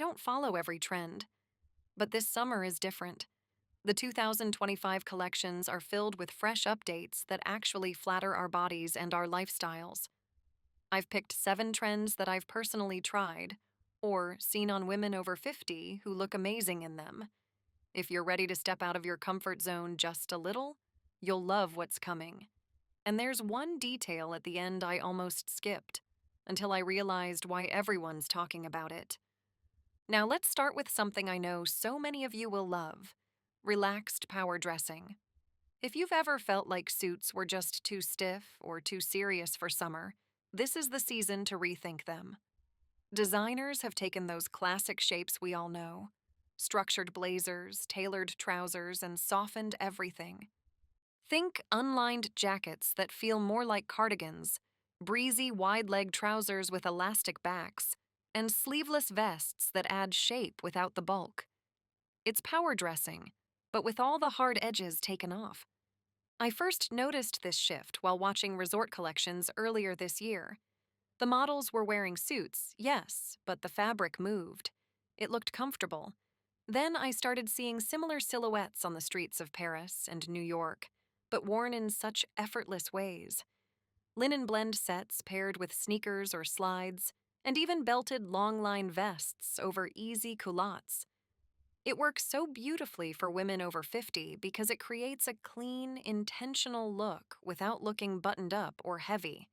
don't follow every trend. But this summer is different. The 2025 collections are filled with fresh updates that actually flatter our bodies and our lifestyles. I've picked 7 trends that I've personally tried, or seen on women over 50 who look amazing in them. If you're ready to step out of your comfort zone just a little, you'll love what's coming. And there's one detail at the end I almost skipped, until I realized why everyone's talking about it. Now let's start with something I know so many of you will love: relaxed power dressing. If you've ever felt like suits were just too stiff or too serious for summer, this is the season to rethink them. Designers have taken those classic shapes we all know: structured blazers, tailored trousers, and softened everything. Think unlined jackets that feel more like cardigans, breezy wide leg trousers with elastic backs, and sleeveless vests that add shape without the bulk. It's power dressing, but with all the hard edges taken off. I first noticed this shift while watching resort collections earlier this year. The models were wearing suits, yes, but the fabric moved. It looked comfortable. Then I started seeing similar silhouettes on the streets of Paris and New York, but worn in such effortless ways. Linen blend sets paired with sneakers or slides, and even belted long-line vests over easy culottes. It works so beautifully for women over 50 because it creates a clean, intentional look without looking buttoned up or heavy.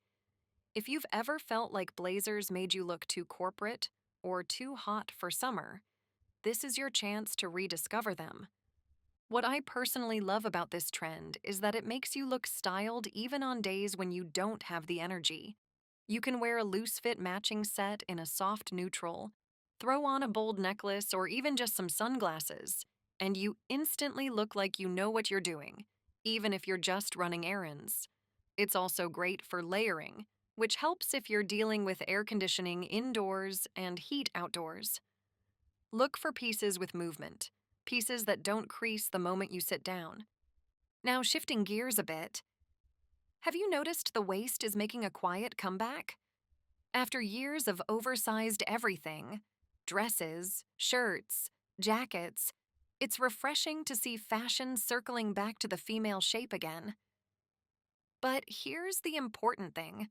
If you've ever felt like blazers made you look too corporate or too hot for summer, this is your chance to rediscover them. What I personally love about this trend is that it makes you look styled even on days when you don't have the energy. You can wear a loose-fit matching set in a soft neutral, throw on a bold necklace or even just some sunglasses, and you instantly look like you know what you're doing, even if you're just running errands. It's also great for layering, which helps if you're dealing with air conditioning indoors and heat outdoors. Look for pieces with movement, pieces that don't crease the moment you sit down. Now, shifting gears a bit, have you noticed the waist is making a quiet comeback? After years of oversized everything, dresses, shirts, jackets, it's refreshing to see fashion circling back to the female shape again. But here's the important thing: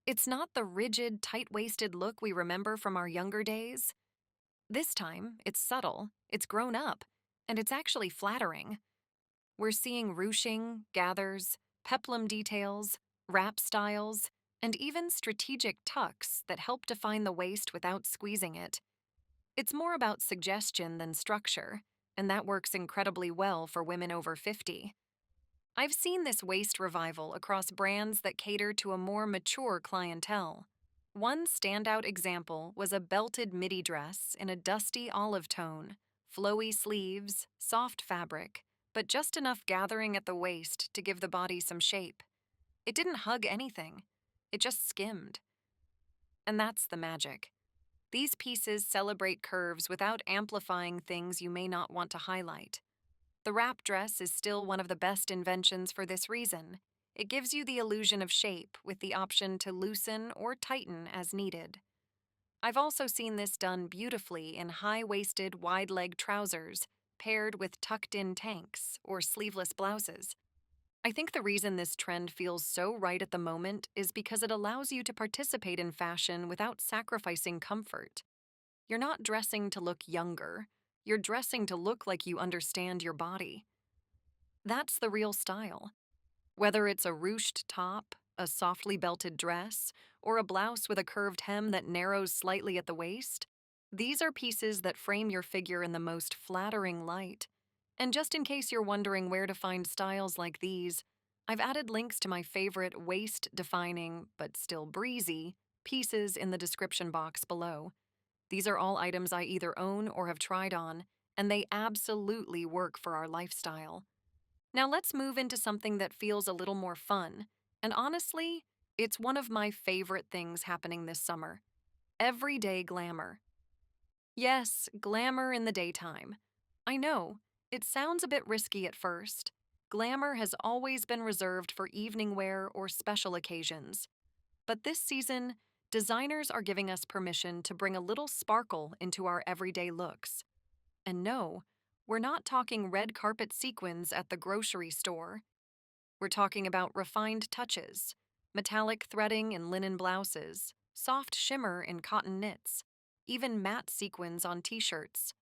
it's not the rigid, tight-waisted look we remember from our younger days. This time, it's subtle, it's grown up, and it's actually flattering. We're seeing ruching, gathers, peplum details, wrap styles, and even strategic tucks that help define the waist without squeezing it. It's more about suggestion than structure, and that works incredibly well for women over 50. I've seen this waist revival across brands that cater to a more mature clientele. One standout example was a belted midi dress in a dusty olive tone, flowy sleeves, soft fabric, but just enough gathering at the waist to give the body some shape. It didn't hug anything, it just skimmed. And that's the magic. These pieces celebrate curves without amplifying things you may not want to highlight. The wrap dress is still one of the best inventions for this reason. It gives you the illusion of shape with the option to loosen or tighten as needed. I've also seen this done beautifully in high-waisted, wide-leg trousers, paired with tucked-in tanks or sleeveless blouses. I think the reason this trend feels so right at the moment is because it allows you to participate in fashion without sacrificing comfort. You're not dressing to look younger, you're dressing to look like you understand your body. That's the real style. Whether it's a ruched top, a softly belted dress, or a blouse with a curved hem that narrows slightly at the waist, these are pieces that frame your figure in the most flattering light. And just in case you're wondering where to find styles like these, I've added links to my favorite waist-defining, but still breezy, pieces in the description box below. These are all items I either own or have tried on, and they absolutely work for our lifestyle. Now let's move into something that feels a little more fun, and honestly, it's one of my favorite things happening this summer: everyday glamour. Yes, glamour in the daytime. I know, it sounds a bit risky at first. Glamour has always been reserved for evening wear or special occasions. But this season, Designers are giving us permission to bring a little sparkle into our everyday looks. And no, we're not talking red carpet sequins at the grocery store. We're talking about refined touches, metallic threading in linen blouses, soft shimmer in cotton knits, even matte sequins on t-shirts.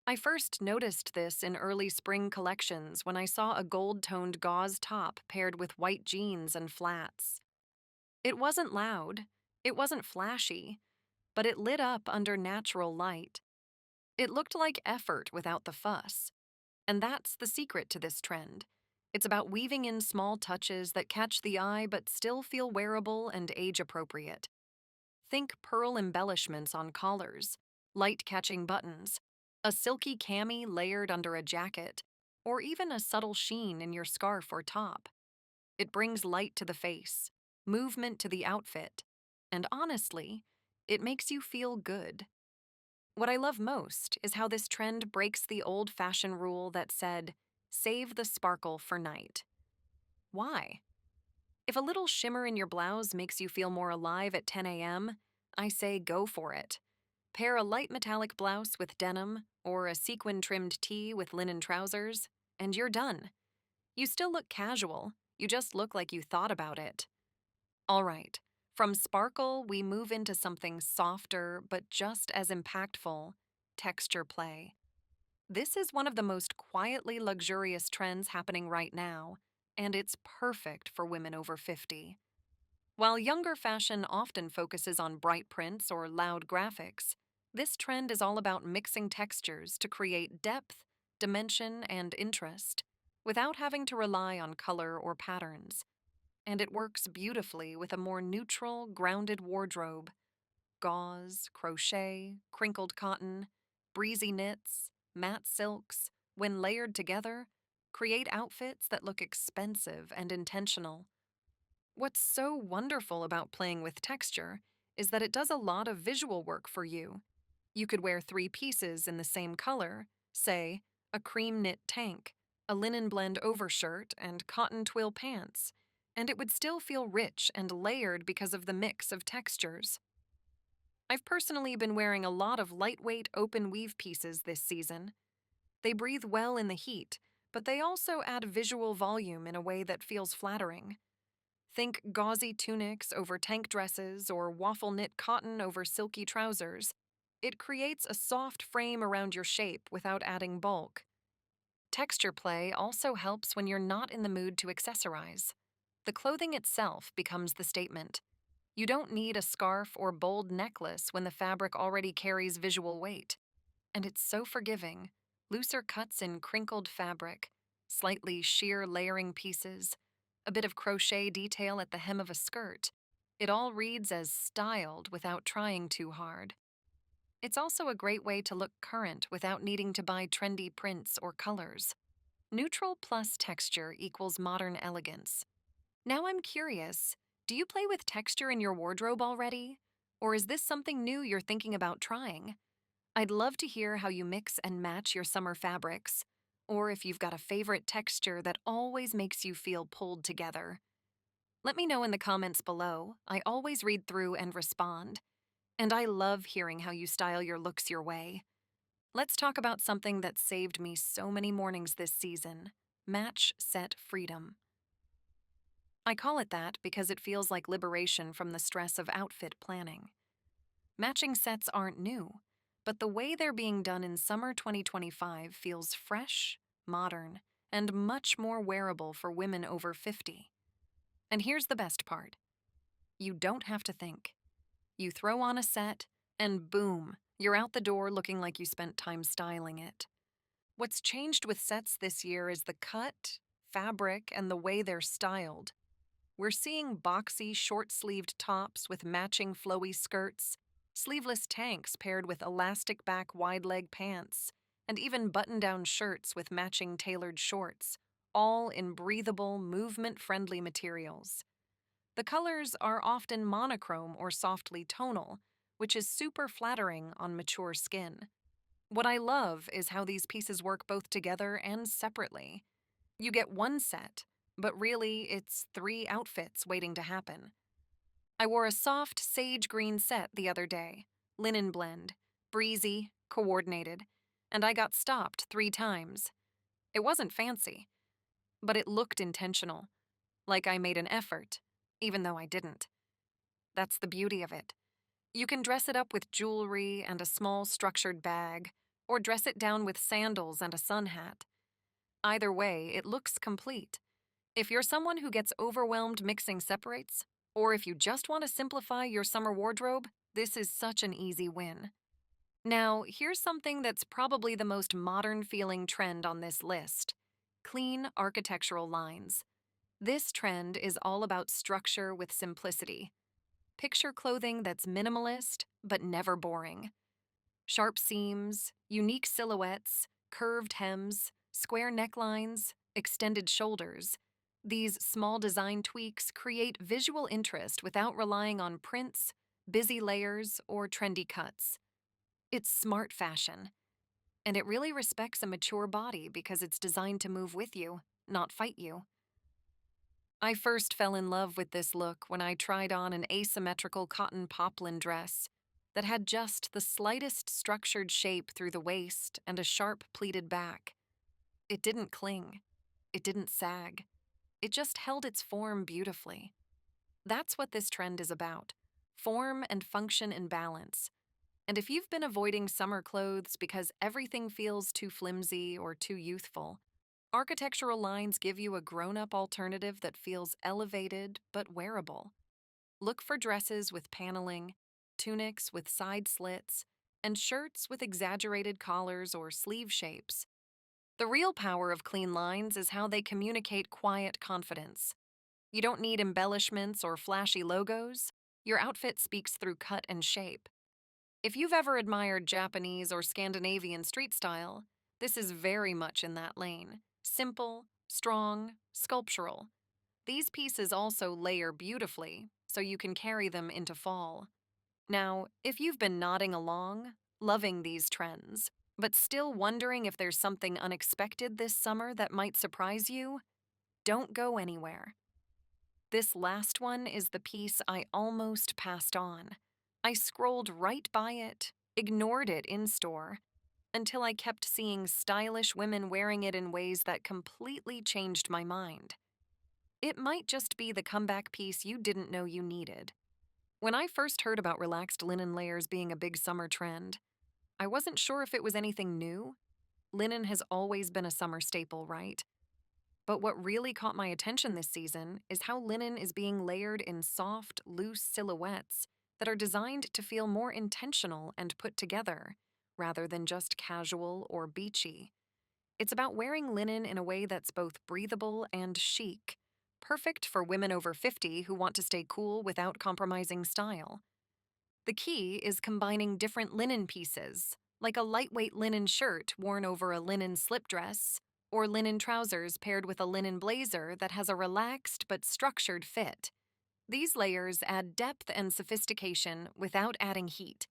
I first noticed this in early spring collections when I saw a gold-toned gauze top paired with white jeans and flats. It wasn't loud, it wasn't flashy, but it lit up under natural light. It looked like effort without the fuss. And that's the secret to this trend. It's about weaving in small touches that catch the eye but still feel wearable and age-appropriate. Think pearl embellishments on collars, light-catching buttons, a silky cami layered under a jacket, or even a subtle sheen in your scarf or top. It brings light to the face, movement to the outfit, and honestly, it makes you feel good. What I love most is how this trend breaks the old-fashioned rule that said, save the sparkle for night. Why? If a little shimmer in your blouse makes you feel more alive at 10 a.m., I say go for it. Pair a light metallic blouse with denim or a sequin-trimmed tee with linen trousers, and you're done. You still look casual, you just look like you thought about it. All right, from sparkle, we move into something softer but just as impactful, texture play. This is one of the most quietly luxurious trends happening right now, and it's perfect for women over 50. While younger fashion often focuses on bright prints or loud graphics, this trend is all about mixing textures to create depth, dimension, and interest, without having to rely on color or patterns. And it works beautifully with a more neutral, grounded wardrobe. Gauze, crochet, crinkled cotton, breezy knits, matte silks, when layered together, create outfits that look expensive and intentional. What's so wonderful about playing with texture is that it does a lot of visual work for you. You could wear 3 pieces in the same color, say, a cream knit tank, a linen blend overshirt, and cotton twill pants, and it would still feel rich and layered because of the mix of textures. I've personally been wearing a lot of lightweight open weave pieces this season. They breathe well in the heat, but they also add visual volume in a way that feels flattering. Think gauzy tunics over tank dresses or waffle knit cotton over silky trousers. It creates a soft frame around your shape without adding bulk. Texture play also helps when you're not in the mood to accessorize. The clothing itself becomes the statement. You don't need a scarf or bold necklace when the fabric already carries visual weight. And it's so forgiving. Looser cuts in crinkled fabric, slightly sheer layering pieces, a bit of crochet detail at the hem of a skirt. It all reads as styled without trying too hard. It's also a great way to look current without needing to buy trendy prints or colors. Neutral plus texture equals modern elegance. Now I'm curious, do you play with texture in your wardrobe already? Or is this something new you're thinking about trying? I'd love to hear how you mix and match your summer fabrics, or if you've got a favorite texture that always makes you feel pulled together. Let me know in the comments below. I always read through and respond. And I love hearing how you style your looks your way. Let's talk about something that saved me so many mornings this season: match set freedom. I call it that because it feels like liberation from the stress of outfit planning. Matching sets aren't new, but the way they're being done in summer 2025 feels fresh, modern, and much more wearable for women over 50. And here's the best part: you don't have to think. You throw on a set, and boom, you're out the door looking like you spent time styling it. What's changed with sets this year is the cut, fabric, and the way they're styled. We're seeing boxy, short-sleeved tops with matching flowy skirts, sleeveless tanks paired with elastic back wide-leg pants, and even button-down shirts with matching tailored shorts, all in breathable, movement-friendly materials. The colors are often monochrome or softly tonal, which is super flattering on mature skin. What I love is how these pieces work both together and separately. You get one set, but really it's 3 outfits waiting to happen. I wore a soft sage green set the other day, linen blend, breezy, coordinated, and I got stopped 3 times. It wasn't fancy, but it looked intentional, like I made an effort, even though I didn't. That's the beauty of it. You can dress it up with jewelry and a small structured bag, or dress it down with sandals and a sun hat. Either way, it looks complete. If you're someone who gets overwhelmed mixing separates, or if you just want to simplify your summer wardrobe, this is such an easy win. Now, here's something that's probably the most modern feeling trend on this list: clean architectural lines. This trend is all about structure with simplicity. Picture clothing that's minimalist, but never boring. Sharp seams, unique silhouettes, curved hems, square necklines, extended shoulders. These small design tweaks create visual interest without relying on prints, busy layers, or trendy cuts. It's smart fashion, and it really respects a mature body because it's designed to move with you, not fight you. I first fell in love with this look when I tried on an asymmetrical cotton poplin dress that had just the slightest structured shape through the waist and a sharp pleated back. It didn't cling. It didn't sag. It just held its form beautifully. That's what this trend is about: form and function in balance. And if you've been avoiding summer clothes because everything feels too flimsy or too youthful, architectural lines give you a grown-up alternative that feels elevated but wearable. Look for dresses with paneling, tunics with side slits, and shirts with exaggerated collars or sleeve shapes. The real power of clean lines is how they communicate quiet confidence. You don't need embellishments or flashy logos. Your outfit speaks through cut and shape. If you've ever admired Japanese or Scandinavian street style, this is very much in that lane. Simple, strong, sculptural. These pieces also layer beautifully, so you can carry them into fall. Now, if you've been nodding along, loving these trends, but still wondering if there's something unexpected this summer that might surprise you, don't go anywhere. This last one is the piece I almost passed on. I scrolled right by it, ignored it in store, until I kept seeing stylish women wearing it in ways that completely changed my mind. It might just be the comeback piece you didn't know you needed. When I first heard about relaxed linen layers being a big summer trend, I wasn't sure if it was anything new. Linen has always been a summer staple, right? But what really caught my attention this season is how linen is being layered in soft, loose silhouettes that are designed to feel more intentional and put together, rather than just casual or beachy. It's about wearing linen in a way that's both breathable and chic, perfect for women over 50 who want to stay cool without compromising style. The key is combining different linen pieces, like a lightweight linen shirt worn over a linen slip dress, or linen trousers paired with a linen blazer that has a relaxed but structured fit. These layers add depth and sophistication without adding heat.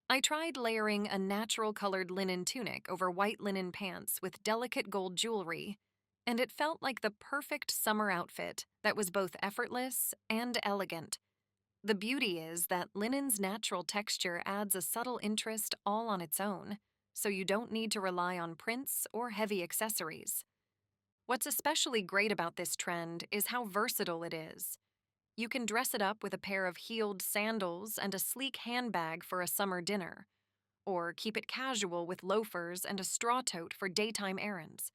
I tried layering a natural colored linen tunic over white linen pants with delicate gold jewelry, and it felt like the perfect summer outfit that was both effortless and elegant. The beauty is that linen's natural texture adds a subtle interest all on its own, so you don't need to rely on prints or heavy accessories. What's especially great about this trend is how versatile it is. You can dress it up with a pair of heeled sandals and a sleek handbag for a summer dinner, or keep it casual with loafers and a straw tote for daytime errands.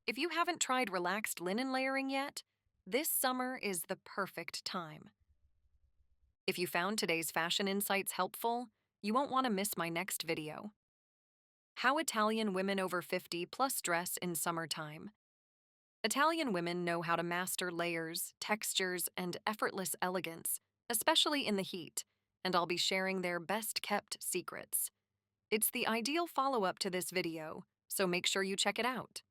If you haven't tried relaxed linen layering yet, this summer is the perfect time. If you found today's fashion insights helpful, you won't want to miss my next video. How Italian women over 50 plus dress in summertime. Italian women know how to master layers, textures, and effortless elegance, especially in the heat, and I'll be sharing their best-kept secrets. It's the ideal follow-up to this video, so make sure you check it out.